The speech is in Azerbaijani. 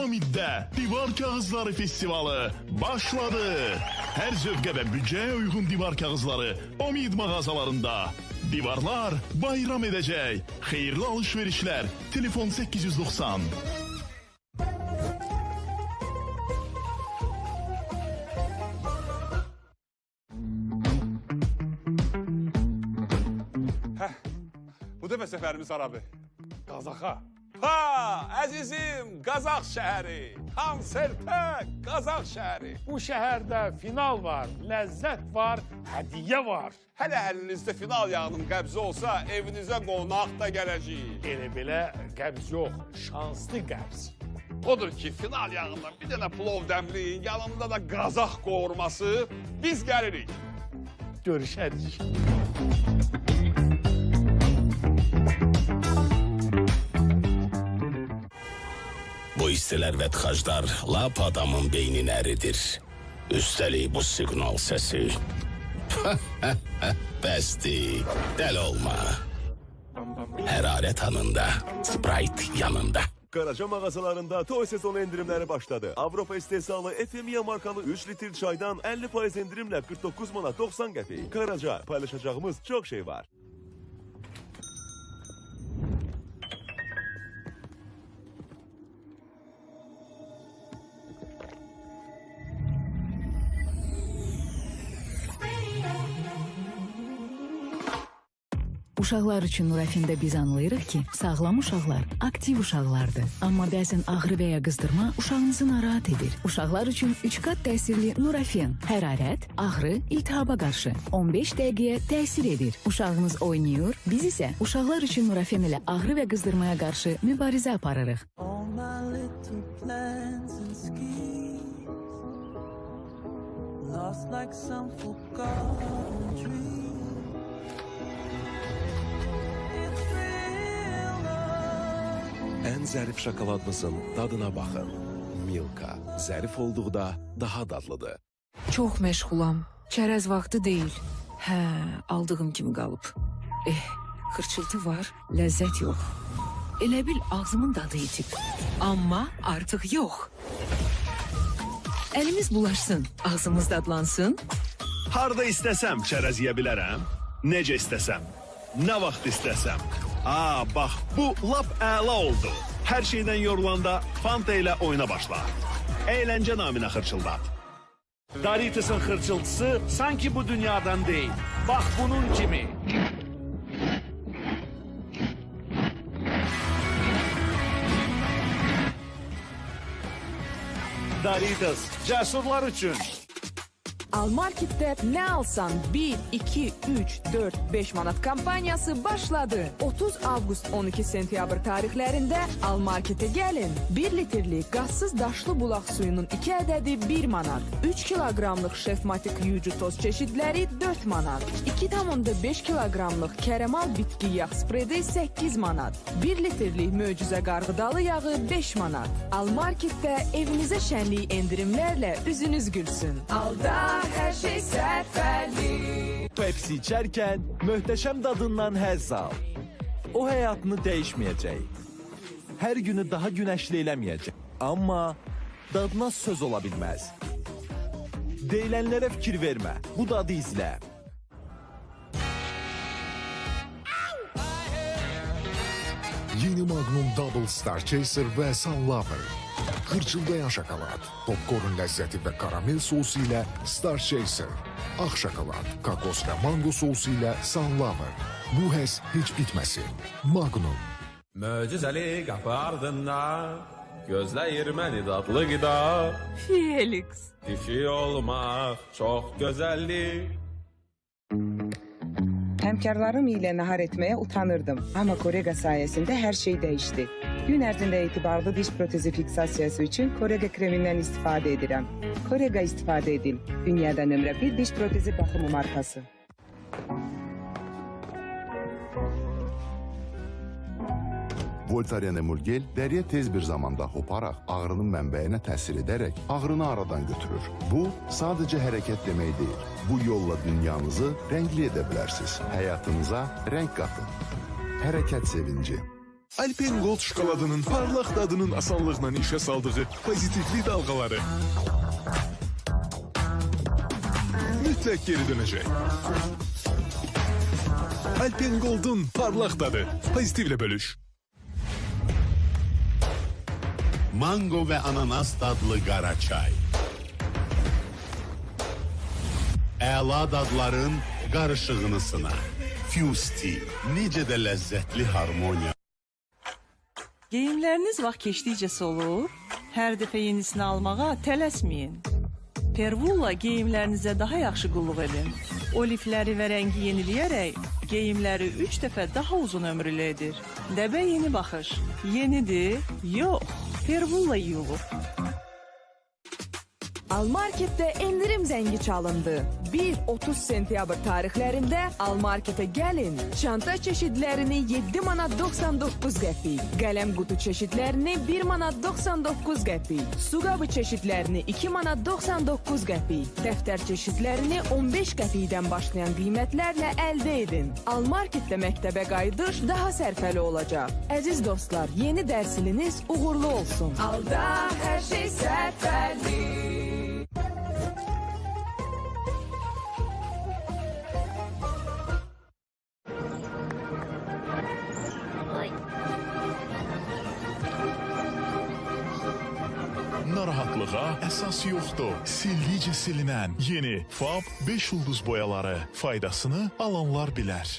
Omid'de Divar Kağızları Festivalı başladı. Her zövqə və büdcəyə uyğun divar kağızları Omid mağazalarında. Divarlar bayram edəcək. Xeyirli alışverişlər. Telefon 890. Bu dəfə səfərimiz haradır? Qazaxa. Ha, əzizim, Qazax şəhəri. Konsertə Qazax şəhəri. Bu şəhərdə final var, ləzzət var, hədiyyə var. Hələ əlinizdə final yağının qəbzi olsa, evinizə qonaq da gələcək. Elə-belə qəbz yox, şanslı qəbz. Odur ki, final yağından bir dənə plov dəmliyin, yanında da Qazax qovurması, biz gəlirik. Görüşərik. Bu istiler ve tıxaclar lap adamın beynini eridir. Üstelik bu signal sesi. Besti, del olma. Heraret anında, Sprite yanında. Karaca mağazalarında toy sezonu indirimleri başladı. Avropa istehsalı Efemia markalı 3 litre çaydan 50% indirimle 49 manat 90 qəpik. Karaca, paylaşacağımız çok şey var. Uşaqlar üçün Nurafində biz anlayırıq ki, sağlam uşaqlar aktiv uşaqlardır. Amma bəzən ağrı və ya qızdırma uşağınızı narahat edir. Uşaqlar üçün 3 qat təsirli Nurafen, hərarət, ağrı, iltihaba qarşı 15 dəqiqəyə təsir edir. Uşağınız oynayır, biz isə uşaqlar üçün Nurafen ilə ağrı və qızdırmaya qarşı mübarizə aparırıq. En zərif şokoladımızın dadına baxın. Milka, zərif olduqda daha dadlıdır. Çox məşğulam. Çərəz vaxtı deyil. Hə, aldığım kimi qalıb. Xırçıltı var, ləzzət yox. Elə bil ağzımın dadı itib. Amma artıq yox. Əlimiz bulaşsın, ağzımız dadlansın. Harda istəsəm çərəz yeyə bilərəm. Necə istəsəm. Nə vaxt istəsəm. Bax, bu lap əla oldu. Hər şeydən yorulanda Fanta ilə oyuna başla. Əyləncə naminə xırçıldat. Doritos'un xırçıltısı sanki bu dünyadan değil. Bak bunun kimi. Doritos, cesurlar üçün. Almarket'te ne alsan 1, 2, 3, 4, 5 manat kampanyası başladı. 30 avqust 12 sentyabr tarixlərində Almarket'e gəlin. 1 litrlik qazsız daşlı bulaq suyunun 2 ədədi 1 manat. 3 kiloqramlıq şefmatik yuyucu toz çeşidləri 4 manat. 2,5 kiloqramlıq kərəmal bitki yağ spredi 8 manat. 1 litrlik möcüzə qarğıdalı yağı 5 manat. Almarket'te evinizə şənlik endirimlərlə üzünüz gülsün. Alda her şey səfərli. Pepsi içərkən möhtəşəm dadından həzz al. O həyatını dəyişməyəcək. Hər günü daha günəşli eləməyəcək. Amma dadına söz ola bilməz. Deyilənlərə fikir vermə. Bu dadı izlə. Yeni Magnum Double Star Chaser və Sunlover. Xırçıldayan şokolad, popcorn ləzzəti və karamel sosu ilə Star Chaser. Ağ şokolad, kakos və mango sosu ilə Sunlover. Bu həs heç bitməsin. Magnum. Möcüzəli qapı ardında gözləyir məni dadlı qida. Felix. Dişi olmaq çox gözəllik. Həmkarlarım ilə nahar etməyə utanırdım. Amma Korega sayəsində hər şey dəyişdi. Gün ərzində etibarlı diş protezi fiksasiyası üçün Korega kremindən istifadə edirəm. Korega istifadə edin. Dünyada nömrə 1 diş protezi baxımı markası. Voltaren Emulgel dəriyə tez bir zamanda hoparaq ağrının mənbəyinə təsir edərək ağrını aradan götürür. Bu sadəcə hərəkət demək deyil. Bu yolla dünyanızı rəngli edə bilərsiniz. Həyatınıza rəng qatın. Hərəkət sevinci. Alpen Gold şokoladının parlaq dadının asanlıqla işə saldığı pozitivli dalğaları mütləq geri dönəcək. Alpen Gold'un parlaq dadı. Pozitivlə bölüş. Mango ve ananas dadlı qara çay. Əla dadların qarışığını sına. Fusti, necə də ləzzətli harmoniya. Geyimləriniz vaxt keçdikcə solur, hər dəfə yenisini almağa tələsməyin. Pervulla geyimlərinizə daha yaxşı qulluq edin. O lifləri və rəngi yeniləyərək geyimləri 3 dəfə daha uzun ömürlü edir. Dəbə yeni baxış. Yenidir? Yox. Pervulla yuyulur. Almarketdə endirim zəngi çalındı. 1-30 sentyabr tarixlərində Almarketə gəlin. Çanta çeşidlərini 7 manat 99 qəpik, qələm qutu çeşidlərini 1 manat 99 qəpik, su qabı çeşidlərini 2 manat 99 qəpik, dəftər çeşidlərini 15 qəpikdən başlayan qiymətlərlə əldə edin. Almarketdə məktəbə qayıdış daha sərfəli olacaq. Əziz dostlar, yeni dərs iliniz uğurlu olsun. Alda hər şey sərfəli. Narahatlığa əsas yoxdur. Sildikcə silinən yeni Fab 5 ulduz boyaları faydasını alanlar bilər.